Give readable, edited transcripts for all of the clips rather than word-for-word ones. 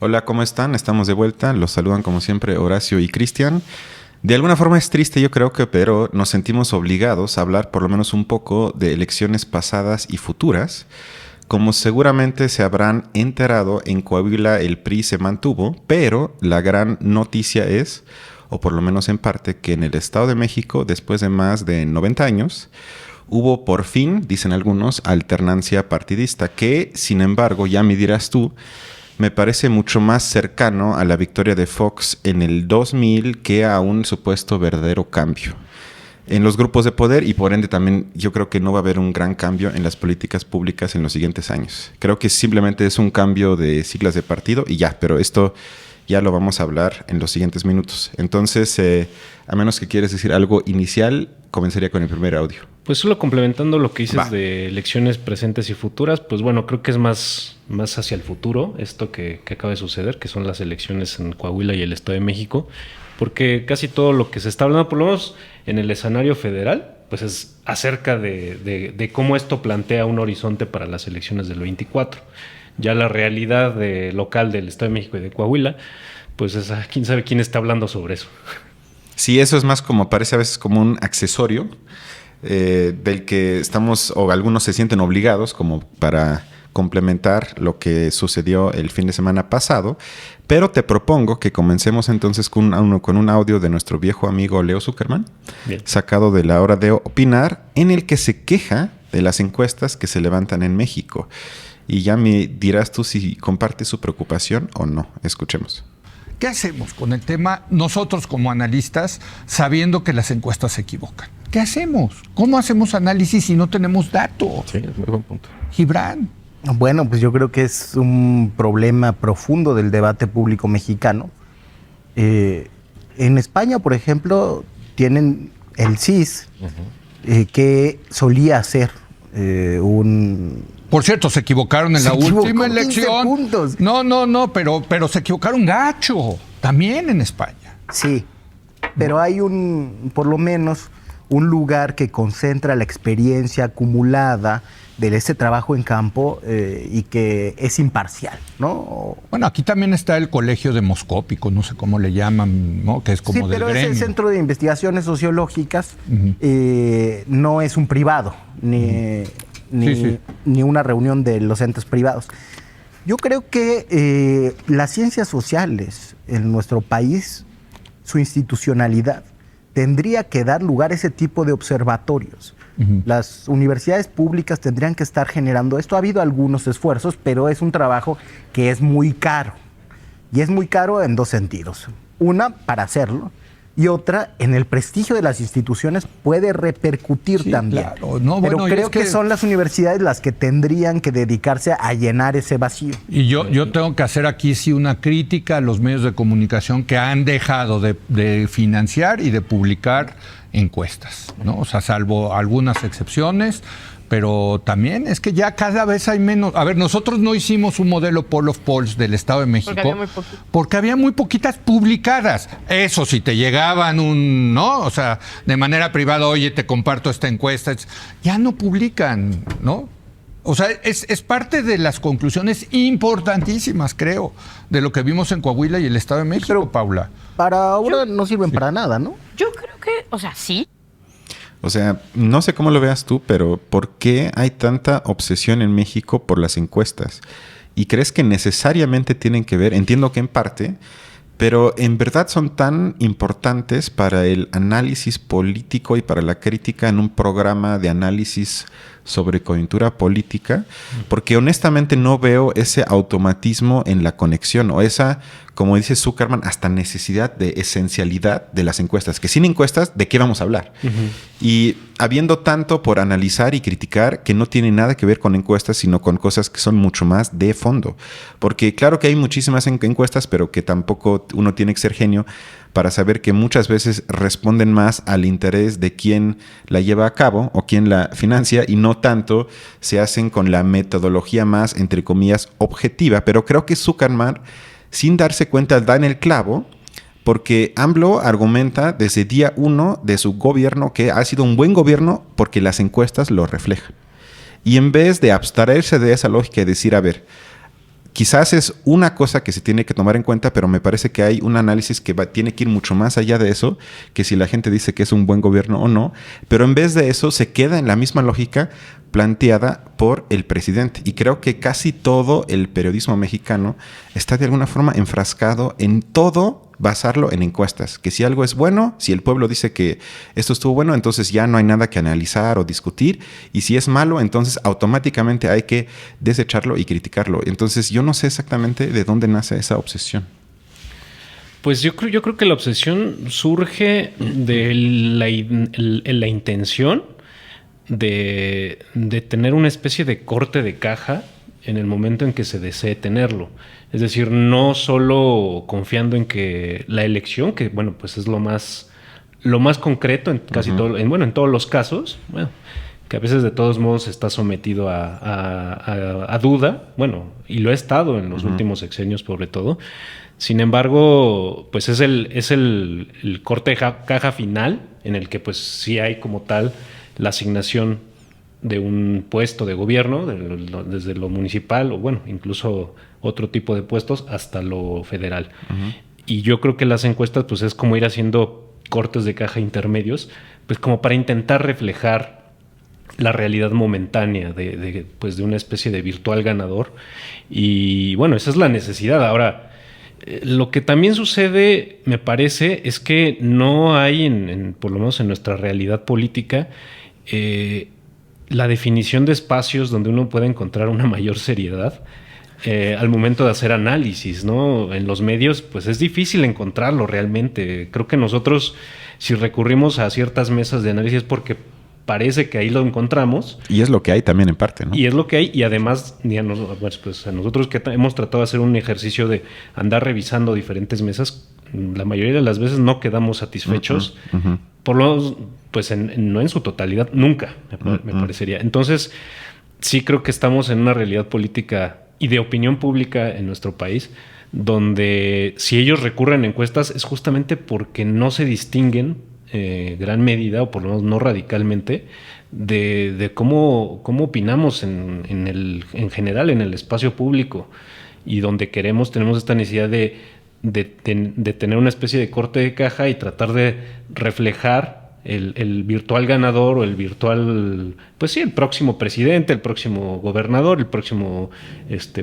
Hola, ¿cómo están? Estamos de vuelta. Los saludan como siempre Horacio y Cristian. De alguna forma es triste, yo creo que, pero nos sentimos obligados a hablar por lo menos un poco de elecciones pasadas y futuras. Como seguramente se habrán enterado, en Coahuila el PRI se mantuvo, pero la gran noticia es, o por lo menos en parte, que en el Estado de México, después de más de 90 años, hubo por fin, dicen algunos, alternancia partidista, que, sin embargo, ya me dirás tú, me parece mucho más cercano a la victoria de Fox en el 2000 que a un supuesto verdadero cambio en los grupos de poder, y por ende también yo creo que no va a haber un gran cambio en las políticas públicas en los siguientes años. Creo que simplemente es un cambio de siglas de partido y ya, pero esto ya lo vamos a hablar en los siguientes minutos. Entonces, a menos que quieras decir algo inicial, comenzaría con el primer audio. Pues solo complementando lo que dices Va. de elecciones presentes y futuras, pues bueno, creo que es más hacia el futuro esto que acaba de suceder, que son las elecciones en Coahuila y el Estado de México, porque casi todo lo que se está hablando, por lo menos en el escenario federal, pues es acerca de cómo esto plantea un horizonte para las elecciones del 24. Ya la realidad local del Estado de México y de Coahuila, pues es quién sabe quién está hablando sobre eso. Sí, eso es más como, parece a veces como un accesorio del que estamos, o algunos se sienten obligados como para complementar lo que sucedió el fin de semana pasado, pero te propongo que comencemos entonces con un audio de nuestro viejo amigo Leo Zuckerman, Bien. sacado de La Hora de Opinar, en el que se queja de las encuestas que se levantan en México. Y ya me dirás tú si compartes su preocupación o no. Escuchemos. ¿Qué hacemos con el tema nosotros como analistas sabiendo que las encuestas se equivocan? ¿Qué hacemos? ¿Cómo hacemos análisis si no tenemos datos? Sí, es muy buen punto. Gibran. Bueno, pues yo creo que es un problema profundo del debate público mexicano. En España, por ejemplo, tienen el CIS, que solía ser un... Por cierto, se equivocaron en la última 15 elección. puntos. No, pero se equivocaron gacho. También en España. Sí, pero hay por lo menos, un lugar que concentra la experiencia acumulada de ese trabajo en campo y que es imparcial, ¿no? Bueno, aquí también está el Colegio Demoscópico, no sé cómo le llaman, ¿no? Que es como sí, del pero gremio. es el Centro de Investigaciones Sociológicas, no es un privado, ni una reunión de los entes privados. Yo creo que las ciencias sociales en nuestro país, su institucionalidad, tendría que dar lugar a ese tipo de observatorios. Las universidades públicas tendrían que estar generando esto. Ha habido algunos esfuerzos, pero es un trabajo que es muy caro. Y es muy caro en dos sentidos. Una, para hacerlo, y otra, en el prestigio de las instituciones puede repercutir también. Claro. No, pero bueno, creo que son las universidades las que tendrían que dedicarse a llenar ese vacío. Y yo tengo que hacer aquí sí una crítica a los medios de comunicación que han dejado de financiar y de publicar encuestas, ¿no? O sea, salvo algunas excepciones, pero también es que ya cada vez hay menos. A ver, nosotros no hicimos un modelo poll of polls del Estado de México porque había muy poquitas publicadas. Eso, si te llegaban ¿no? O sea, de manera privada, oye, te comparto esta encuesta, ya no publican, ¿no? O sea, es parte de las conclusiones importantísimas, creo, de lo que vimos en Coahuila y el Estado de México, pero Paula. Para ahora no sirven para nada, ¿no? Yo creo que, o sea, sí. O sea, no sé cómo lo veas tú, pero ¿por qué hay tanta obsesión en México por las encuestas? ¿Y crees que necesariamente tienen que ver? Entiendo que en parte, pero en verdad son tan importantes para el análisis político y para la crítica en un programa de análisis sobre coyuntura política, porque honestamente no veo ese automatismo en la conexión o esa, como dice Zuckerman, hasta necesidad de esencialidad de las encuestas, que sin encuestas, ¿de qué vamos a hablar? Y habiendo tanto por analizar y criticar que no tiene nada que ver con encuestas, sino con cosas que son mucho más de fondo, porque claro que hay muchísimas encuestas, pero que tampoco uno tiene que ser genio para saber que muchas veces responden más al interés de quien la lleva a cabo o quien la financia y no tanto se hacen con la metodología más, entre comillas, objetiva. Pero creo que Zuckerman, sin darse cuenta, da en el clavo, porque AMLO argumenta desde día 1 de su gobierno que ha sido un buen gobierno porque las encuestas lo reflejan. Y en vez de abstraerse de esa lógica y decir, a ver, quizás es una cosa que se tiene que tomar en cuenta, pero me parece que hay un análisis que tiene que ir mucho más allá de eso, que si la gente dice que es un buen gobierno o no, pero en vez de eso se queda en la misma lógica planteada por el presidente. Y creo que casi todo el periodismo mexicano está de alguna forma enfrascado en todo basarlo en encuestas, que si algo es bueno, si el pueblo dice que esto estuvo bueno, entonces ya no hay nada que analizar o discutir, y si es malo, entonces automáticamente hay que desecharlo y criticarlo. Entonces yo no sé exactamente de dónde nace esa obsesión. Pues yo creo que la obsesión surge de la intención de tener una especie de corte de caja en el momento en que se desee tenerlo. Es decir, no solo confiando en que la elección, que bueno, pues es lo más concreto en casi todo, en todos los casos, bueno, que a veces de todos modos está sometido a duda, bueno, y lo ha estado en los últimos sexenios sobre todo. Sin embargo, pues es el corte de caja final en el que pues sí hay como tal la asignación de un puesto de gobierno, desde lo municipal o bueno, incluso otro tipo de puestos hasta lo federal. Y yo creo que las encuestas pues es como ir haciendo cortes de caja intermedios, pues como para intentar reflejar la realidad momentánea de una especie de virtual ganador. Y bueno, esa es la necesidad. Ahora, lo que también sucede, me parece, es que no hay, por lo menos en nuestra realidad política, la definición de espacios donde uno puede encontrar una mayor seriedad al momento de hacer análisis, ¿no? En los medios, pues es difícil encontrarlo realmente. Creo que nosotros, si recurrimos a ciertas mesas de análisis, porque parece que ahí lo encontramos. Y es lo que hay también en parte, ¿no? Y es lo que hay, y además, pues a nosotros que hemos tratado de hacer un ejercicio de andar revisando diferentes mesas, la mayoría de las veces no quedamos satisfechos, por lo menos, pues no en su totalidad, nunca, me parecería. Entonces, sí creo que estamos en una realidad política y de opinión pública en nuestro país, donde si ellos recurren a encuestas es justamente porque no se distinguen gran medida, o por lo menos no radicalmente, de cómo opinamos en general en el espacio público, y donde tenemos esta necesidad de tener una especie de corte de caja y tratar de reflejar el virtual ganador o el virtual, pues sí, el próximo presidente, el próximo gobernador, el próximo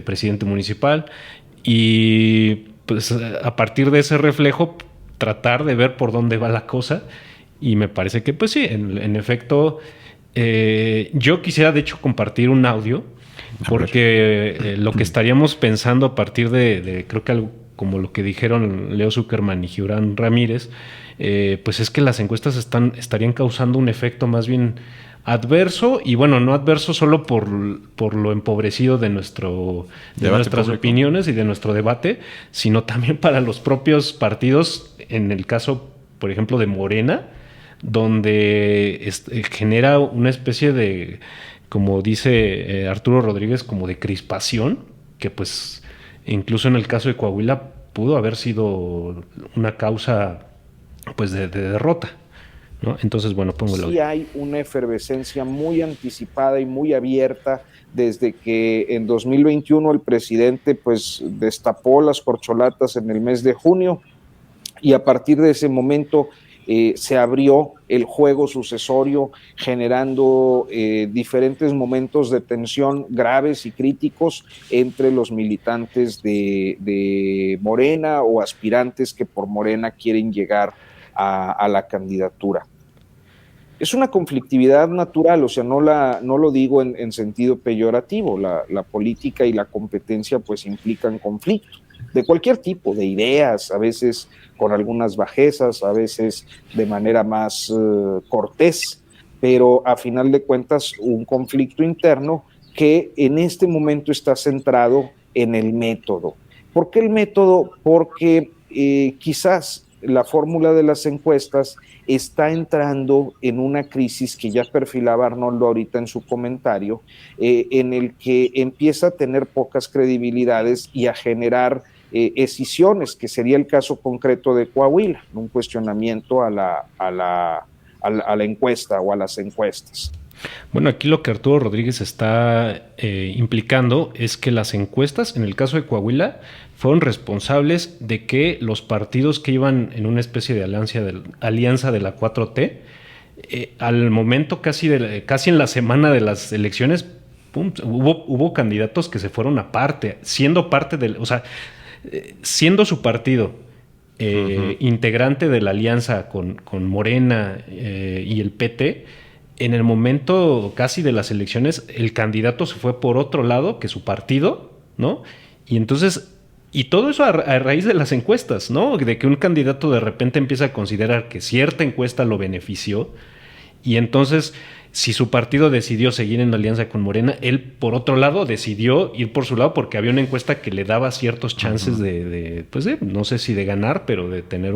presidente municipal, y pues a partir de ese reflejo tratar de ver por dónde va la cosa. Y me parece que pues sí, en efecto, yo quisiera de hecho compartir un audio, porque lo que estaríamos pensando a partir de creo que algo como lo que dijeron Leo Zuckerman y Gibran Ramírez, pues es que las encuestas estarían causando un efecto más bien adverso, y bueno, no adverso solo por lo empobrecido de nuestras público, opiniones y de nuestro debate, sino también para los propios partidos, en el caso, por ejemplo, de Morena, donde genera una especie de, como dice Arturo Rodríguez, como de crispación, que pues incluso en el caso de Coahuila pudo haber sido una causa pues de derrota, ¿no? Entonces, bueno, pongo el audio. Sí hay una efervescencia muy anticipada y muy abierta desde que en 2021 el presidente pues destapó las corcholatas en el mes de junio, y a partir de ese momento se abrió el juego sucesorio, generando diferentes momentos de tensión graves y críticos entre los militantes de Morena o aspirantes que por Morena quieren llegar a la candidatura. Es una conflictividad natural, o sea, no lo digo en sentido peyorativo. La política y la competencia pues implican conflictos de cualquier tipo, de ideas, a veces con algunas bajezas, a veces de manera más cortés, pero a final de cuentas un conflicto interno que en este momento está centrado en el método. ¿Por qué el método? Porque quizás la fórmula de las encuestas está entrando en una crisis que ya perfilaba Arnoldo ahorita en su comentario, en el que empieza a tener pocas credibilidades y a generar escisiones, que sería el caso concreto de Coahuila, un cuestionamiento a la encuesta o a las encuestas. Bueno, aquí lo que Arturo Rodríguez está implicando es que las encuestas, en el caso de Coahuila, fueron responsables de que los partidos que iban en una especie de alianza de la 4T, al momento casi en la semana de las elecciones, pum, hubo candidatos que se fueron aparte, siendo parte del, o sea, siendo su partido integrante de la alianza con Morena y el PT. En el momento casi de las elecciones, el candidato se fue por otro lado que su partido, ¿no? Y entonces, y todo eso a raíz de las encuestas, ¿no? De que un candidato de repente empieza a considerar que cierta encuesta lo benefició, y entonces, si su partido decidió seguir en la alianza con Morena, él, por otro lado, decidió ir por su lado porque había una encuesta que le daba ciertos chances pues no sé si de ganar, pero de tener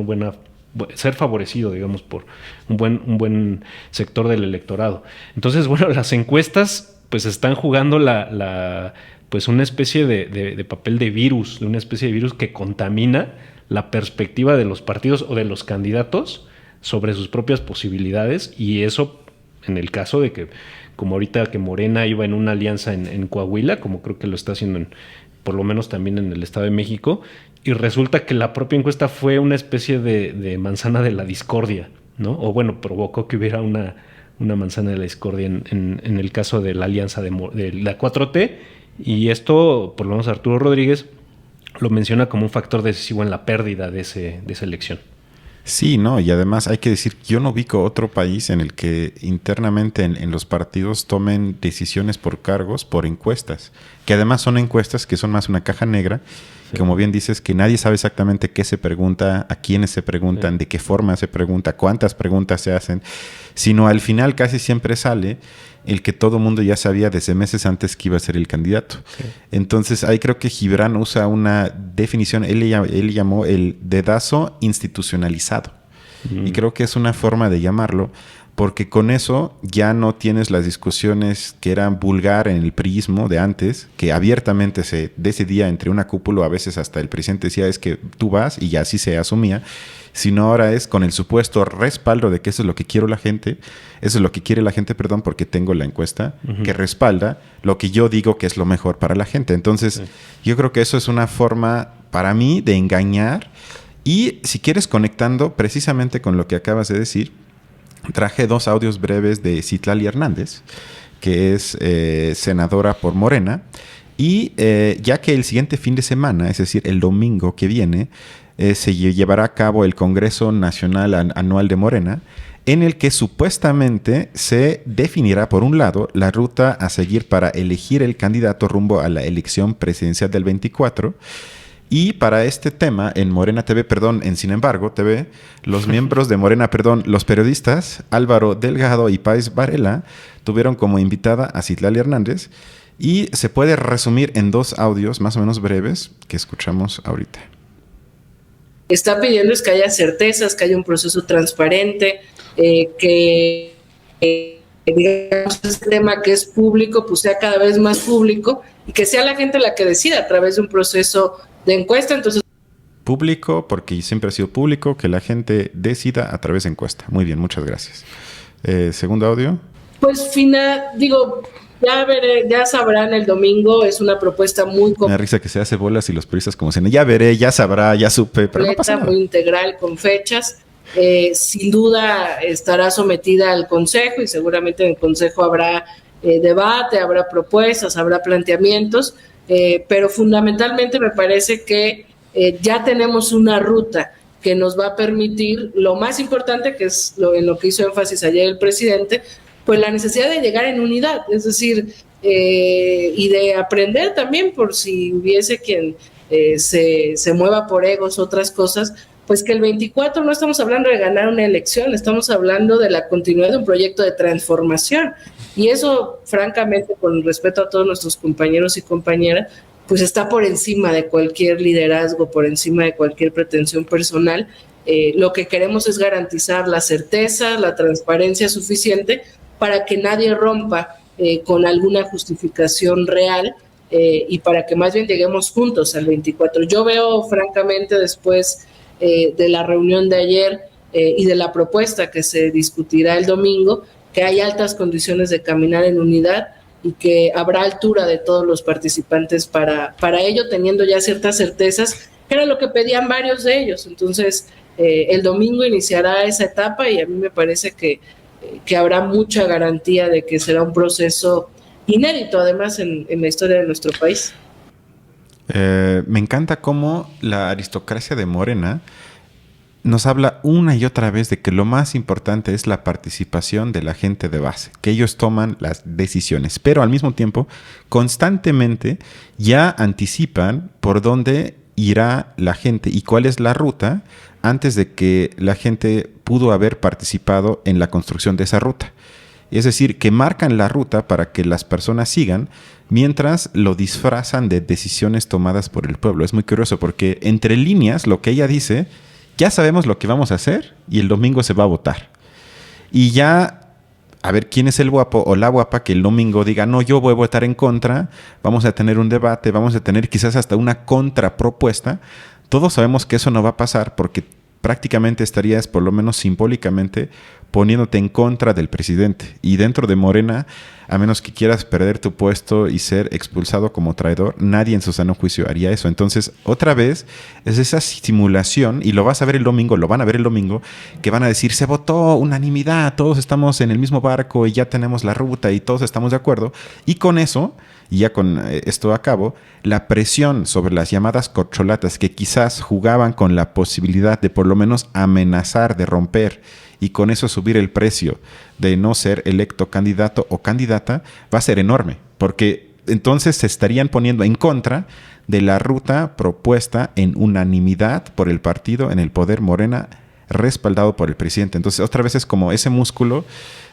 ser favorecido, digamos, por un buen sector del electorado. Entonces, bueno, las encuestas pues están jugando pues una especie de papel de virus, de una especie de virus que contamina la perspectiva de los partidos o de los candidatos sobre sus propias posibilidades, y eso en el caso de que, como ahorita que Morena iba en una alianza en Coahuila, como creo que lo está haciendo por lo menos también en el Estado de México, y resulta que la propia encuesta fue una especie de manzana de la discordia, ¿no? O bueno, provocó que hubiera una manzana de la discordia en el caso de la alianza de la 4T, y esto, por lo menos Arturo Rodríguez, lo menciona como un factor decisivo en la pérdida de esa elección. Sí, no, y además hay que decir, yo no ubico otro país en el que internamente en los partidos tomen decisiones por cargos, por encuestas, que además son encuestas que son más una caja negra, sí. Como bien dices, que nadie sabe exactamente qué se pregunta, a quiénes se preguntan, sí. De qué forma se pregunta, cuántas preguntas se hacen, sino al final casi siempre sale el que todo mundo ya sabía desde meses antes que iba a ser el candidato. Sí. Entonces ahí creo que Gibran usa una definición, él llamó el dedazo institucionalizado. Y creo que es una forma de llamarlo, porque con eso ya no tienes las discusiones que eran vulgar en el priismo de antes, que abiertamente se decidía entre una cúpula, a veces hasta el presidente decía es que tú vas y ya así se asumía, sino ahora es con el supuesto respaldo de que eso es lo que quiere la gente, porque tengo la encuesta que respalda lo que yo digo que es lo mejor para la gente. Entonces, yo creo que eso es una forma para mí de engañar. Y si quieres, conectando precisamente con lo que acabas de decir, traje 2 audios breves de Citlali Hernández, que es senadora por Morena, y ya que el siguiente fin de semana, es decir, el domingo que viene, se llevará a cabo el Congreso Nacional Anual de Morena, en el que supuestamente se definirá, por un lado, la ruta a seguir para elegir el candidato rumbo a la elección presidencial del 24. Y para este tema, en Sin Embargo TV, los miembros de Morena, los periodistas Álvaro Delgado y Páez Varela tuvieron como invitada a Citlali Hernández, y se puede resumir en 2 audios más o menos breves que escuchamos ahorita. Está pidiendo es que haya certezas, que haya un proceso transparente, que digamos este tema que es público pues sea cada vez más público y que sea la gente la que decida a través de un proceso de encuesta. Entonces, público, porque siempre ha sido público, que la gente decida a través de encuesta. Muy bien, muchas gracias. Segundo audio. Pues ya sabrán el domingo, es una propuesta muy Me da risa que se hace bolas y los periodistas como dicen, ya veré, ya sabrá, ya supe, pero no pasa nada. Muy integral, con fechas. Sin duda estará sometida al Consejo y seguramente en el Consejo habrá debate, habrá propuestas, habrá planteamientos, pero fundamentalmente me parece que ya tenemos una ruta que nos va a permitir lo más importante, que es en lo que hizo énfasis ayer el presidente, pues la necesidad de llegar en unidad, es decir, y de aprender también por si hubiese quien se mueva por egos, otras cosas, pues que el 24 no estamos hablando de ganar una elección, estamos hablando de la continuidad de un proyecto de transformación, y eso, francamente, con respeto a todos nuestros compañeros y compañeras, pues está por encima de cualquier liderazgo, por encima de cualquier pretensión personal. Lo que queremos es garantizar la certeza, la transparencia suficiente para que nadie rompa con alguna justificación real y para que más bien lleguemos juntos al 24. Yo veo, francamente, después de la reunión de ayer y de la propuesta que se discutirá el domingo, que hay altas condiciones de caminar en unidad y que habrá altura de todos los participantes para ello, teniendo ya ciertas certezas, que era lo que pedían varios de ellos. Entonces, el domingo iniciará esa etapa y a mí me parece que habrá mucha garantía de que será un proceso inédito, además, en la historia de nuestro país. Me encanta cómo la aristocracia de Morena nos habla una y otra vez de que lo más importante es la participación de la gente de base, que ellos toman las decisiones, pero al mismo tiempo constantemente ya anticipan por dónde irá la gente y cuál es la ruta antes de que la gente pudo haber participado en la construcción de esa ruta. Es decir, que marcan la ruta para que las personas sigan mientras lo disfrazan de decisiones tomadas por el pueblo. Es muy curioso porque entre líneas lo que ella dice, ya sabemos lo que vamos a hacer y el domingo se va a votar. Y ya, a ver quién es el guapo o la guapa que el domingo diga, no, yo voy a votar en contra, vamos a tener un debate, vamos a tener quizás hasta una contrapropuesta. Todos sabemos que eso no va a pasar porque prácticamente estarías, por lo menos simbólicamente, poniéndote en contra del presidente. Y dentro de Morena, a menos que quieras perder tu puesto y ser expulsado como traidor, nadie en su sano juicio haría eso. Entonces, otra vez, es esa simulación, y lo vas a ver el domingo, lo van a ver el domingo, que van a decir, se votó unanimidad, todos estamos en el mismo barco y ya tenemos la ruta y todos estamos de acuerdo. Y con eso, y ya con esto a cabo, la presión sobre las llamadas corcholatas que quizás jugaban con la posibilidad de por lo menos amenazar, de romper y con eso subir el precio de no ser electo candidato o candidata, va a ser enorme, porque entonces se estarían poniendo en contra de la ruta propuesta en unanimidad por el partido en el poder Morena, respaldado por el presidente. Entonces otra vez es como ese músculo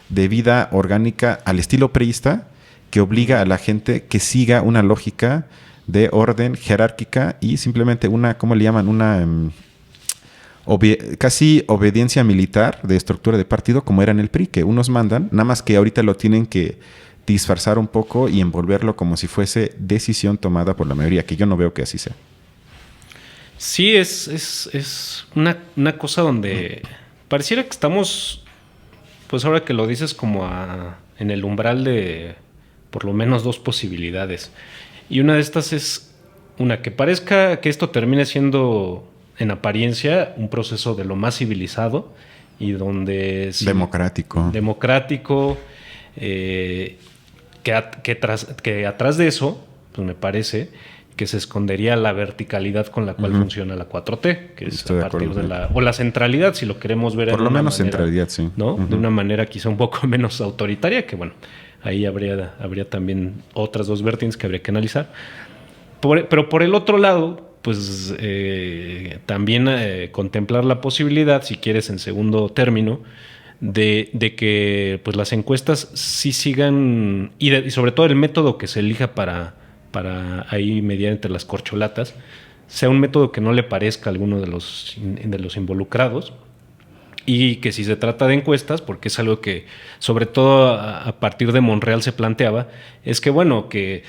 de vida orgánica al estilo priista, que obliga a la gente que siga una lógica de orden jerárquica y simplemente una, ¿cómo le llaman? Una casi obediencia militar de estructura de partido, como era en el PRI, que unos mandan, nada más que ahorita lo tienen que disfrazar un poco y envolverlo como si fuese decisión tomada por la mayoría, que yo no veo que así sea. Sí, es una cosa donde pareciera que estamos, pues ahora que lo dices, como en el umbral de por lo menos dos posibilidades. Y una de estas es una que parezca que esto termine siendo en apariencia un proceso de lo más civilizado y donde democrático, que atrás de eso, pues me parece que se escondería la verticalidad con la cual funciona la 4T, que es a partir de la centralidad, si lo queremos ver por lo menos manera, centralidad, sí, ¿no? De una manera quizá un poco menos autoritaria, que bueno, ahí habría también otras dos vertientes que habría que analizar. Pero por el otro lado, pues también contemplar la posibilidad, si quieres en segundo término, de que pues las encuestas sí sigan, y sobre todo el método que se elija para ahí mediar entre las corcholatas, sea un método que no le parezca a alguno de los involucrados, y que si se trata de encuestas, porque es algo que sobre todo a partir de Monreal se planteaba, es que bueno, que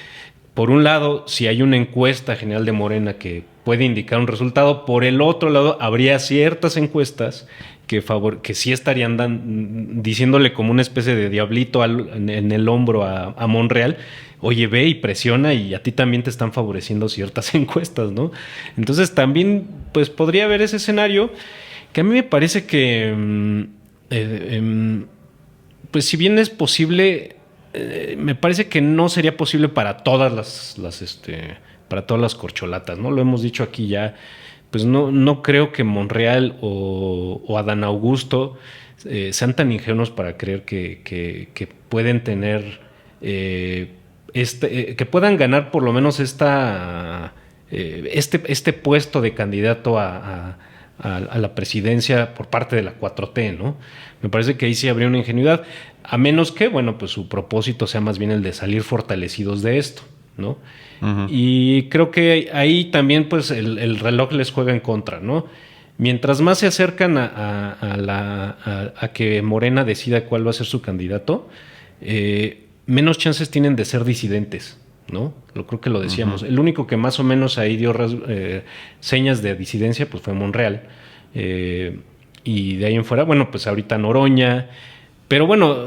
por un lado, si hay una encuesta general de Morena que puede indicar un resultado, por el otro lado habría ciertas encuestas que sí estarían diciéndole como una especie de diablito en el hombro a Monreal, oye, ve y presiona y a ti también te están favoreciendo ciertas encuestas, ¿no? Entonces también pues podría haber ese escenario que a mí me parece que pues si bien es posible, me parece que no sería posible para todas para todas las corcholatas, ¿no? Lo hemos dicho aquí ya, pues no creo que Monreal o Adán Augusto sean tan ingenuos para creer que pueden tener que puedan ganar por lo menos este puesto de candidato a la presidencia por parte de la 4T, ¿no? Me parece que ahí sí habría una ingenuidad, a menos que, bueno, pues su propósito sea más bien el de salir fortalecidos de esto, ¿no? Uh-huh. Y creo que ahí también, pues, el reloj les juega en contra, ¿no? Mientras más se acercan a que Morena decida cuál va a ser su candidato, menos chances tienen de ser disidentes, ¿no? Creo que lo decíamos. Uh-huh. El único que más o menos ahí dio señas de disidencia pues fue Monreal. Y de ahí en fuera, bueno, pues ahorita Noroña, Pero bueno,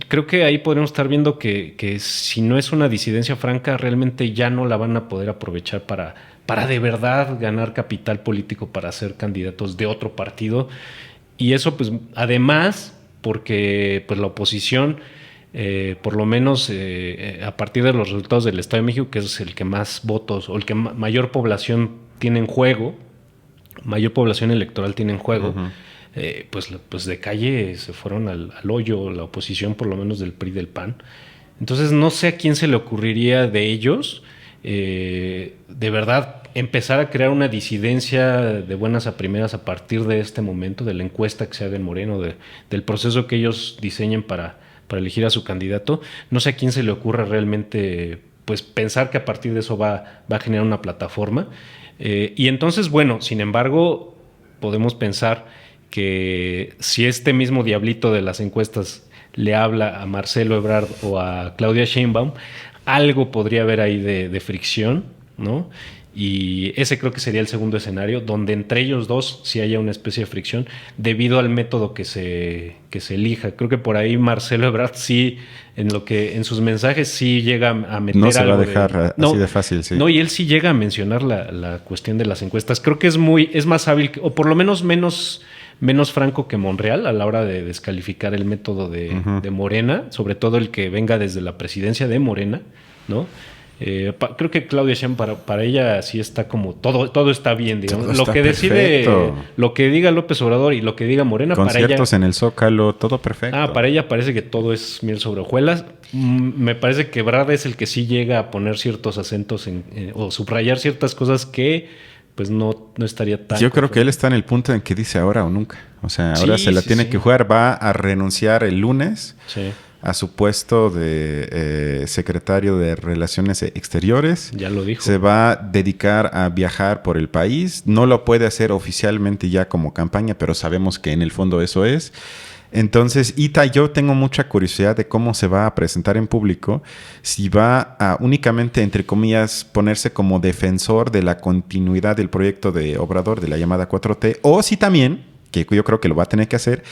creo que ahí podríamos estar viendo que si no es una disidencia franca, realmente ya no la van a poder aprovechar para de verdad ganar capital político para ser candidatos de otro partido. Y eso, pues, además, porque pues la oposición, por lo menos a partir de los resultados del Estado de México, que es el que más votos o el que mayor población tiene en juego, mayor población electoral tiene en juego, pues de calle se fueron al hoyo, la oposición por lo menos del PRI y del PAN. Entonces no sé a quién se le ocurriría de ellos de verdad empezar a crear una disidencia de buenas a primeras a partir de este momento, de la encuesta que se haga en Moreno, del proceso que ellos diseñen para elegir a su candidato. No sé a quién se le ocurra realmente pues pensar que a partir de eso va a generar una plataforma. Y entonces, bueno, sin embargo, podemos pensar que si este mismo diablito de las encuestas le habla a Marcelo Ebrard o a Claudia Sheinbaum, algo podría haber ahí de fricción, ¿no? Y ese creo que sería el segundo escenario, donde entre ellos dos sí haya una especie de fricción debido al método que se elija. Creo que por ahí Marcelo Ebrard sí, en sus mensajes sí llega a meter algo. No se va a dejar así de fácil, sí. No, y él sí llega a mencionar la cuestión de las encuestas. Creo que es más hábil, o por lo menos menos franco que Monreal a la hora de descalificar el método de Morena, sobre todo el que venga desde la presidencia de Morena, ¿no? Creo que Claudia Sheinbaum para ella sí está como todo está bien, digamos. Todo lo está que decide, perfecto. lo que diga López Obrador y lo que diga Morena, conciertos para ella, en el Zócalo, todo perfecto. para ella parece que todo es miel sobre hojuelas. Me parece que Ebrard es el que sí llega a poner ciertos acentos o subrayar ciertas cosas que pues no estaría tan... Yo creo que él está en el punto en que dice ahora o nunca. O sea, ahora se la tiene que jugar. Va a renunciar el lunes a su puesto de secretario de Relaciones Exteriores. Ya lo dijo. Se va a dedicar a viajar por el país. No lo puede hacer oficialmente ya como campaña, pero sabemos que en el fondo eso es. Entonces, yo tengo mucha curiosidad de cómo se va a presentar en público, si va a únicamente, entre comillas, ponerse como defensor de la continuidad del proyecto de Obrador, de la llamada 4T, o si también, que yo creo que lo va a tener que hacer,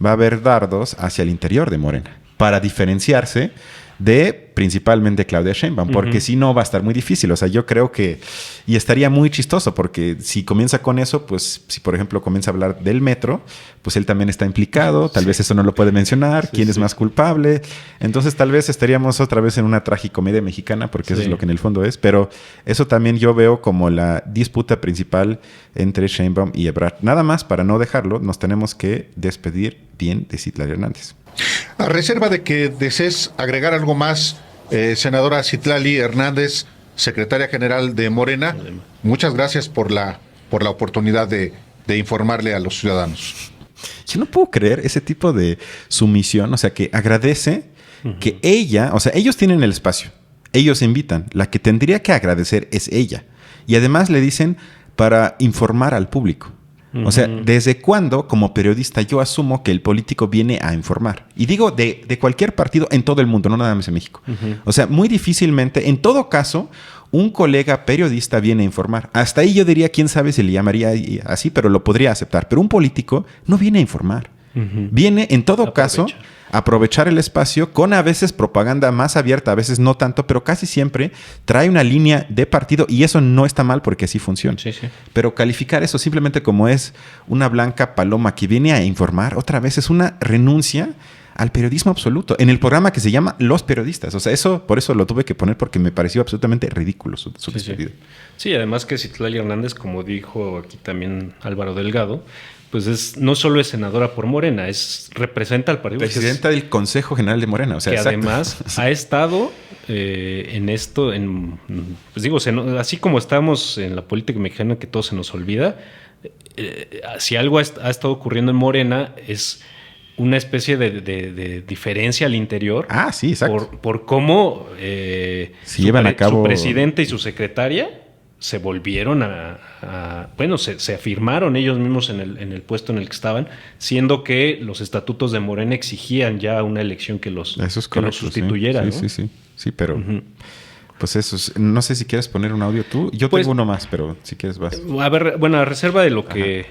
va a haber dardos hacia el interior de Morena, para diferenciarse de principalmente Claudia Sheinbaum, porque si no va a estar muy difícil. O sea, yo creo que, y estaría muy chistoso, porque si comienza con eso, pues si por ejemplo comienza a hablar del metro, pues él también está implicado, tal vez eso no lo puede mencionar, quién es más culpable. Entonces tal vez estaríamos otra vez en una tragicomedia mexicana, porque eso es lo que en el fondo es, pero eso también yo veo como la disputa principal entre Sheinbaum y Ebrard. Nada más, para no dejarlo, nos tenemos que despedir bien de Citlali Hernández. A reserva de que desees agregar algo más, senadora Citlali Hernández, secretaria general de Morena, muchas gracias por la oportunidad de informarle a los ciudadanos. Yo no puedo creer ese tipo de sumisión, o sea, que agradece que ella, o sea, ellos tienen el espacio, ellos invitan, la que tendría que agradecer es ella. Y además le dicen para informar al público. O sea, ¿desde cuándo, como periodista, yo asumo que el político viene a informar? Y digo de cualquier partido en todo el mundo, no nada más en México. O sea, muy difícilmente, en todo caso, un colega periodista viene a informar. Hasta ahí yo diría, quién sabe si le llamaría así, pero lo podría aceptar. Pero un político no viene a informar. Viene, en todo caso, a aprovechar el espacio con a veces propaganda más abierta, a veces no tanto, pero casi siempre trae una línea de partido y eso no está mal porque así funciona. Pero calificar eso simplemente como es una blanca paloma que viene a informar, otra vez es una renuncia al periodismo absoluto, en el programa que se llama Los Periodistas. O sea, por eso lo tuve que poner porque me pareció absolutamente ridículo su despedida. Sí, además que Citlali Hernández, como dijo aquí también Álvaro Delgado, pues no solo es senadora por Morena, representa al partido. Presidenta del Consejo General de Morena. O sea, que exacto. Además ha estado en esto, pues digo, así como estamos en la política mexicana que todo se nos olvida, si algo ha estado ocurriendo en Morena es una especie de diferencia al interior. Sí, exacto. Por cómo llevan a cabo su presidente y su secretaria se volvieron se afirmaron ellos mismos en el puesto en el que estaban, siendo que los estatutos de Morena exigían ya una elección que los sustituyera. Sí, pero pues eso, no sé si quieres poner un audio tú. Yo tengo uno más, pero si quieres vas. A ver, bueno, a reserva de lo que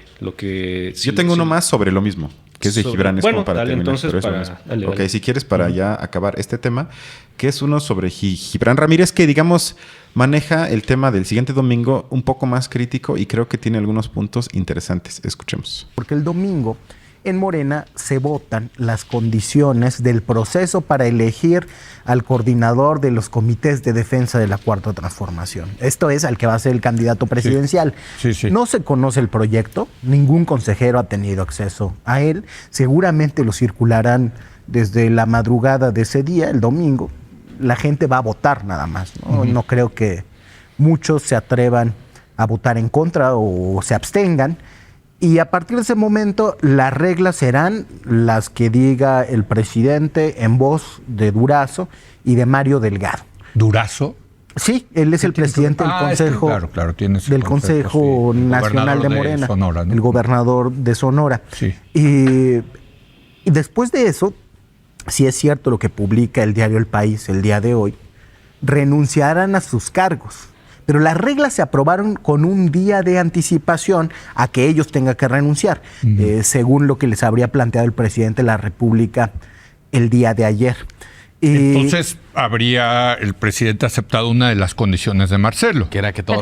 yo tengo uno más sobre lo mismo, que es de Gibran. Es bueno, como para dale, terminar. entonces Pero para... eso mismo. Dale, Ok, dale. si quieres para ya acabar este tema, que es uno sobre Gibran Ramírez, que digamos maneja el tema del siguiente domingo un poco más crítico y creo que tiene algunos puntos interesantes. Escuchemos. Porque el domingo en Morena se votan las condiciones del proceso para elegir al coordinador de los comités de defensa de la Cuarta Transformación. Esto es al que va a ser el candidato presidencial. Sí. No se conoce el proyecto, ningún consejero ha tenido acceso a él. Seguramente lo circularán desde la madrugada de ese día, el domingo. La gente va a votar nada más, ¿no? No creo que muchos se atrevan a votar en contra o se abstengan. Y a partir de ese momento, las reglas serán las que diga el presidente en voz de Durazo y de Mario Delgado. ¿Durazo? Sí, él es el presidente del Consejo, claro, tienes del Consejo sí. Nacional de Morena, Sonora, ¿no? el gobernador de Sonora. Sí. Y después de eso, si es cierto lo que publica el diario El País el día de hoy, renunciarán a sus cargos. Pero las reglas se aprobaron con un día de anticipación a que ellos tengan que renunciar, según lo que les habría planteado el presidente de la República el día de ayer. Entonces, habría el presidente aceptado una de las condiciones de Marcelo. Que era que todos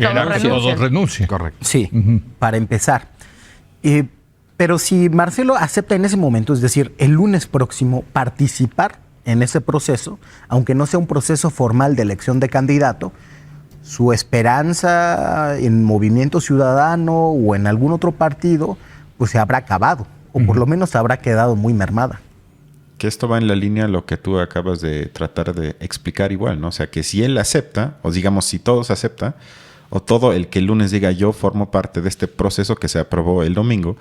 renuncien. Correcto. Sí, para empezar. Pero si Marcelo acepta en ese momento, es decir, el lunes próximo, participar en ese proceso, aunque no sea un proceso formal de elección de candidato, su esperanza en Movimiento Ciudadano o en algún otro partido, pues se habrá acabado, o por lo menos habrá quedado muy mermada. Que esto va en la línea de lo que tú acabas de tratar de explicar igual, ¿no? O sea, que si él acepta, o digamos si todos aceptan, o todo el que el lunes diga yo formo parte de este proceso que se aprobó el domingo,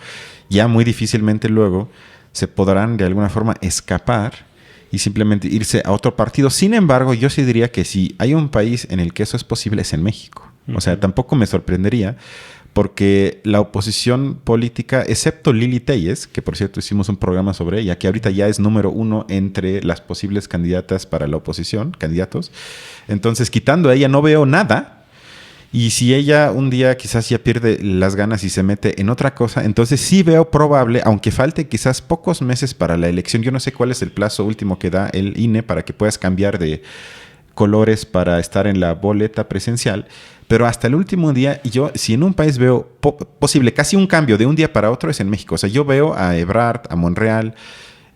ya muy difícilmente luego se podrán de alguna forma escapar y simplemente irse a otro partido. Sin embargo, yo sí diría que si hay un país en el que eso es posible es en México. O sea, tampoco me sorprendería porque la oposición política, excepto Lili Téllez, que por cierto hicimos un programa sobre ella, que ahorita ya es número 1 entre las posibles candidatas para la oposición, candidatos. Entonces, quitando a ella, no veo nada. Y si ella un día quizás ya pierde las ganas y se mete en otra cosa, entonces sí veo probable, aunque falte quizás pocos meses para la elección, yo no sé cuál es el plazo último que da el INE para que puedas cambiar de colores para estar en la boleta presencial, pero hasta el último día, yo si en un país veo posible casi un cambio de un día para otro es en México. O sea, yo veo a Ebrard, a Monreal,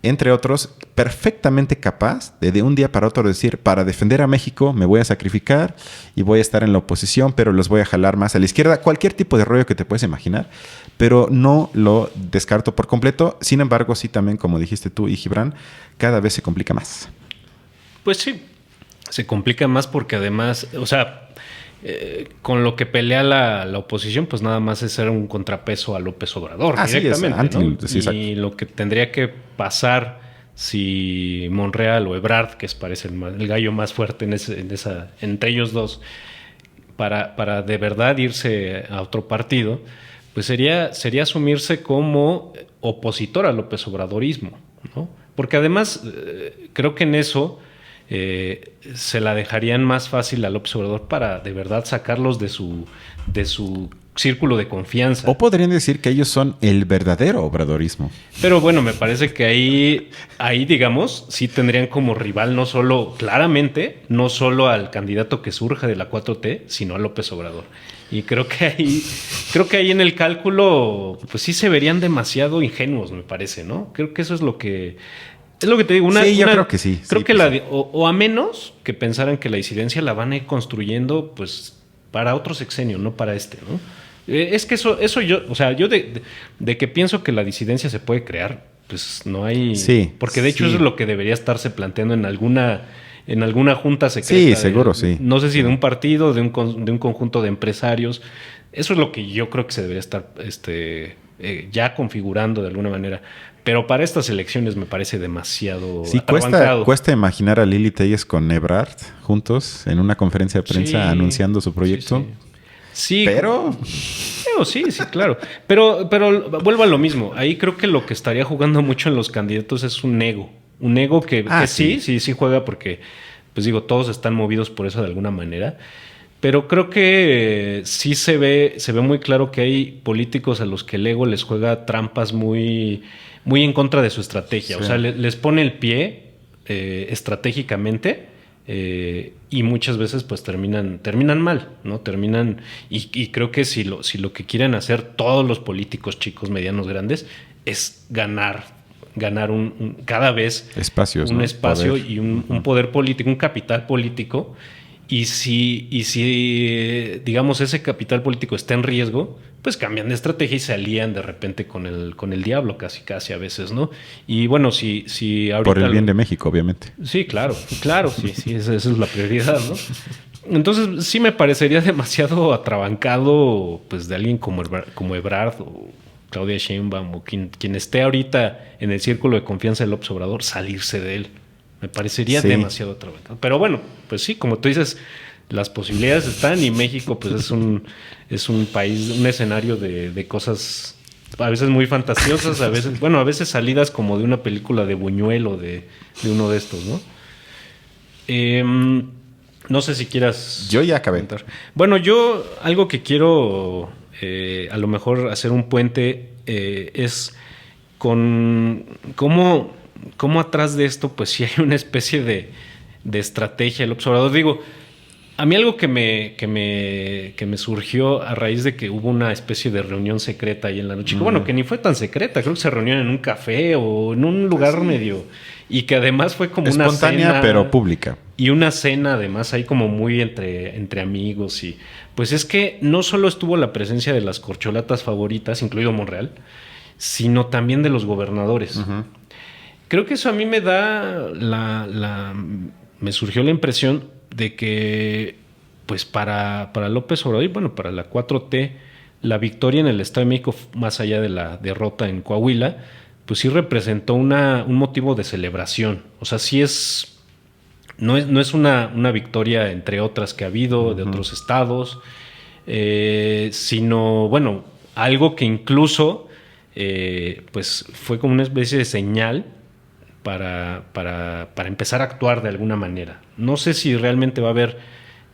entre otros, perfectamente capaz de un día para otro decir, para defender a México me voy a sacrificar y voy a estar en la oposición, pero los voy a jalar más a la izquierda. Cualquier tipo de rollo que te puedes imaginar, pero no lo descarto por completo. Sin embargo, sí también, como dijiste tú y Gibran, cada vez se complica más. Pues sí, se complica más porque además, o sea, con lo que pelea la oposición, pues nada más es ser un contrapeso a López Obrador directamente, ¿no? Sí, y lo que tendría que pasar si Monreal o Ebrard, que parece el gallo más fuerte entre ellos dos, para de verdad irse a otro partido, pues sería asumirse como opositor al López Obradorismo, ¿no? Porque además creo que en eso se la dejarían más fácil al López Obrador para de verdad sacarlos de su círculo de confianza. O podrían decir que ellos son el verdadero obradorismo. Pero bueno, me parece que ahí digamos, sí tendrían como rival no solo al candidato que surja de la 4T, sino a López Obrador. Y creo que ahí en el cálculo, pues sí se verían demasiado ingenuos, me parece, ¿no? Creo que eso es lo que te digo. Yo creo que sí. Creo sí, que pues o a menos que pensaran que la disidencia la van a ir construyendo, pues, para otro sexenio, no para este, ¿no? Es que eso yo, o sea, yo de que pienso que la disidencia se puede crear, pues no hay... Sí. Porque de hecho eso es lo que debería estarse planteando en alguna junta secreta. Sí, seguro, sí. No sé si de un partido, de un conjunto de empresarios. Eso es lo que yo creo que se debería estar ya configurando de alguna manera. Pero para estas elecciones me parece demasiado cuesta imaginar a Lili Téllez con Ebrard juntos en una conferencia de prensa anunciando su proyecto. Sí, pero sí, claro. Pero vuelvo a lo mismo. Ahí creo que lo que estaría jugando mucho en los candidatos es un ego. Un ego que sí juega porque, pues digo, todos están movidos por eso de alguna manera. Pero creo que sí se ve muy claro que hay políticos a los que el ego les juega trampas muy, muy en contra de su estrategia. Sí. O sea, les pone el pie estratégicamente y muchas veces pues terminan mal, ¿no? Y creo que si lo que quieren hacer todos los políticos chicos, medianos, grandes, es ganar cada vez espacios, un ¿no? espacio Poder. Y un poder político, un capital político. Y si digamos, ese capital político está en riesgo, pues cambian de estrategia y se alían de repente con el diablo, casi a veces, ¿no? Y bueno, si ahorita... Por el bien de México, obviamente. Sí, claro, sí, esa es la prioridad, ¿no? Entonces, sí me parecería demasiado atrabancado, pues, de alguien como Ebrard o Claudia Sheinbaum o quien esté ahorita en el círculo de confianza del López Obrador, salirse de él. Me parecería demasiado atrabancado. Pero bueno, pues sí, como tú dices, las posibilidades están y México pues es un país, un escenario de cosas a veces muy fantasiosas, a veces salidas como de una película de Buñuel o de uno de estos, ¿no? No sé si quieras... Yo ya acabé. Comentar. Bueno, yo algo que quiero a lo mejor hacer un puente es con cómo atrás de esto pues sí hay una especie de estrategia del observador. Digo, a mí algo que me surgió a raíz de que hubo una especie de reunión secreta ahí en la noche, que bueno, que ni fue tan secreta, creo que se reunieron en un café o en un lugar medio, y que además fue como una espontánea, cena, pero pública. Y una cena además ahí como muy entre amigos, y pues es que no solo estuvo la presencia de las corcholatas favoritas, incluido Monreal, sino también de los gobernadores. Uh-huh. Creo que eso a mí me da me surgió la impresión de que pues para López Obrador y bueno, para la 4T, la victoria en el Estado de México, más allá de la derrota en Coahuila, pues sí representó un motivo de celebración. O sea, sí no es una victoria entre otras que ha habido de otros estados, sino, bueno, algo que incluso pues fue como una especie de señal para empezar a actuar de alguna manera. No sé si realmente va a haber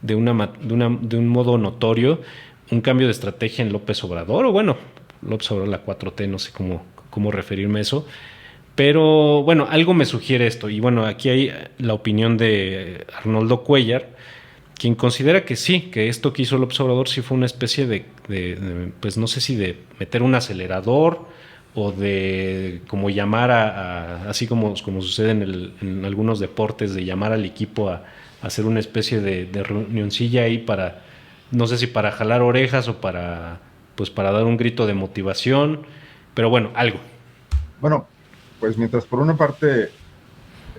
de un modo notorio un cambio de estrategia en López Obrador, o bueno, López Obrador, la 4T, no sé cómo referirme a eso, pero bueno, algo me sugiere esto, y bueno, aquí hay la opinión de Arnoldo Cuellar, quien considera que sí, que esto que hizo López Obrador sí fue una especie de pues no sé si de meter un acelerador o de como llamar así como sucede en algunos deportes, de llamar al equipo a hacer una especie de reunioncilla ahí para, no sé si para jalar orejas o para dar un grito de motivación, pero bueno, algo. Bueno, pues mientras por una parte